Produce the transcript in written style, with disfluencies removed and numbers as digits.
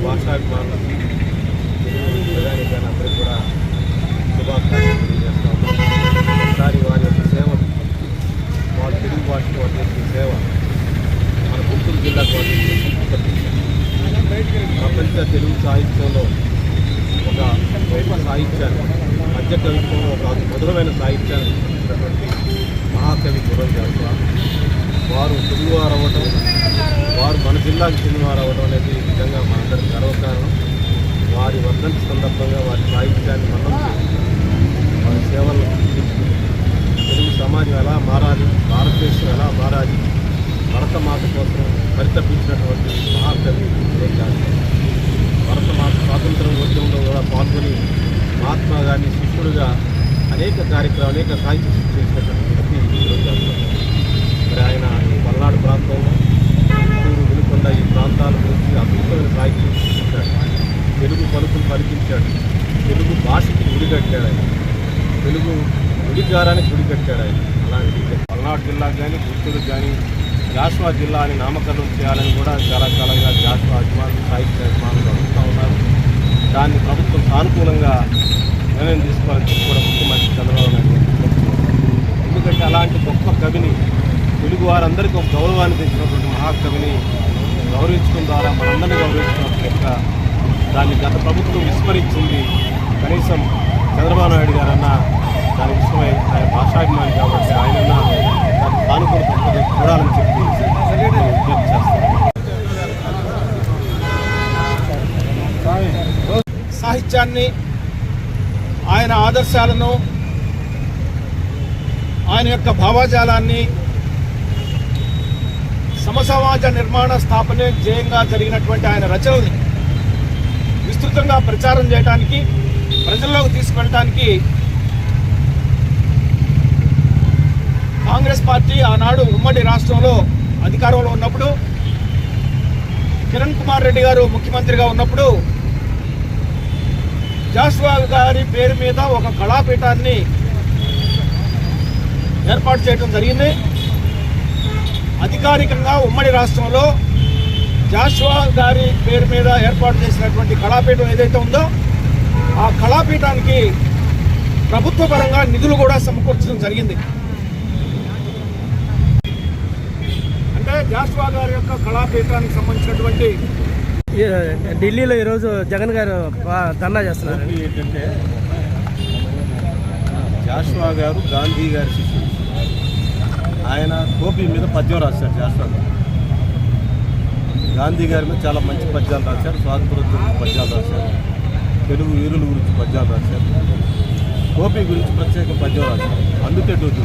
భాషాభిమానులకి ప్రజానికాలందరికీ కూడా శుభాకాంక్షలు తెలియజేస్తా ఉన్నాం. ఒకసారి వారి యొక్క సేవలు, వాళ్ళ తెలుగు భాషకు వారు చేసిన సేవ మన గుంటూరు జిల్లాకు వారు ప్రపంచ తెలుగు సాహిత్యంలో ఒక గొప్ప సాహిత్యాన్ని, మధ్య కవిత్వంలో ఒక మధురమైన సాహిత్యాన్ని సృష్టించినటువంటి మహాకవి గుర్రం జాషువా వారు తెలుగువారు అవ్వటం, వారు మన జిల్లాకు చెందినవారు అవ్వడం అనేది నిజంగా మనందరికీ గర్వకారణం. వారి వర్ధంతి సందర్భంగా వారి సాహిత్యాన్ని మనం వారి సేవలను గుర్తించుకుని తెలుగు సమాజం ఎలా మారాలి, భారతదేశం ఎలా మారాలి, భరతమాత కోసం పరితపించినటువంటి మహాకవి గుర్రం జాషువా. భరతమాత స్వాతంత్రం ఉద్యమంలో కూడా పాల్గొని మహాత్మా గాంధీ శిష్యుడుగా అనేక కార్యక్రమాలు, అనేక సాహిత్య సృష్టి చేసినటువంటి వ్యక్తి గుర్రం జాషువా. మరి ఆయన పల్నాడు ప్రాంతంలో, గుంటూరు, వినుకొండ ఈ ప్రాంతాల గురించి అద్భుతమైన సాహిత్యం సృష్టించాడు. తెలుగు పలుకులు పలికించాడు. తెలుగు భాషకి గుడికట్టాడు ఆయన. తెలుగు గుడిగారానికి గుడికట్టాడు ఆయన. అలాంటి పల్నాడు జిల్లాకు కానీ, గుంటూరుకు కానీ జాషువా జిల్లా అని నామకరణం చేయాలని కూడా చాలా కాలంగా జాషువా అభిమానులు, సాహిత్య అభిమానులు అడుగుతూ ఉన్నారు. దాన్ని ప్రభుత్వం సానుకూలంగా నిర్ణయం తీసుకోవాలని చెప్పి కూడా ముఖ్యమంత్రి చంద్రబాబు నాయుడు ఎందుకంటే అలాంటి గొప్ప కవిని, తెలుగు వారందరికీ ఒక గౌరవాన్ని తెచ్చినటువంటి మహాకవిని గౌరవించడం ద్వారా మనందరినీ గౌరవించిన దాన్ని గత ప్రభుత్వం విస్మరించింది. కనీసం చంద్రబాబు నాయుడు గారన్నా దాని విషయమై ఆయన భాషాభిమాని కాబట్టి ఆయన సానుకూల చూడాలని చెప్పి విజ్ఞప్తి చేస్తారు. సాహిత్యాన్ని, ఆయన ఆదర్శాలను, ఆయన యొక్క భావజాలాన్ని సమసమాజ నిర్మాణ స్థాపనే ధ్యేయంగా జరిగినటువంటి ఆయన రచనల్ని విస్తృతంగా ప్రచారం చేయడానికి, ప్రజల్లోకి తీసుకెళ్ళడానికి కాంగ్రెస్ పార్టీ ఆనాడు ఉమ్మడి రాష్ట్రంలో అధికారంలో ఉన్నప్పుడు, కిరణ్ కుమార్ రెడ్డి గారు ముఖ్యమంత్రిగా ఉన్నప్పుడు జాషువా గారి పేరు మీద ఒక కళాపీఠాన్ని ఏర్పాటు చేయడం జరిగింది. అధికారికంగా ఉమ్మడి రాష్ట్రంలో జాషువా గారి పేరు మీద ఏర్పాటు చేసినటువంటి కళాపీఠం ఏదైతే ఉందో ఆ కళాపీఠానికి ప్రభుత్వ పరంగా నిధులు కూడా సమకూర్చడం జరిగింది. అంటే జాషువా గారి యొక్క కళాపీఠానికి సంబంధించినటువంటి ఢిల్లీలో ఈరోజు జగన్ గారు ధర్నా చేస్తున్నారు. ఏంటంటే జాషువా గారు గాంధీ గారి శిష్యుడు. ఆయన టోపీ మీద పద్యం రాశారు. జాషువా గారు గాంధీ గారి మీద చాలా మంచి పద్యాలు రాశారు. స్వాతంత్రోద్యమ పద్యాలు రాశారు. తెలుగు వీరుల గురించి పద్యాలు రాశారు. టోపీ గురించి ప్రత్యేక పద్యం రాశారు. అందుకే టోపీ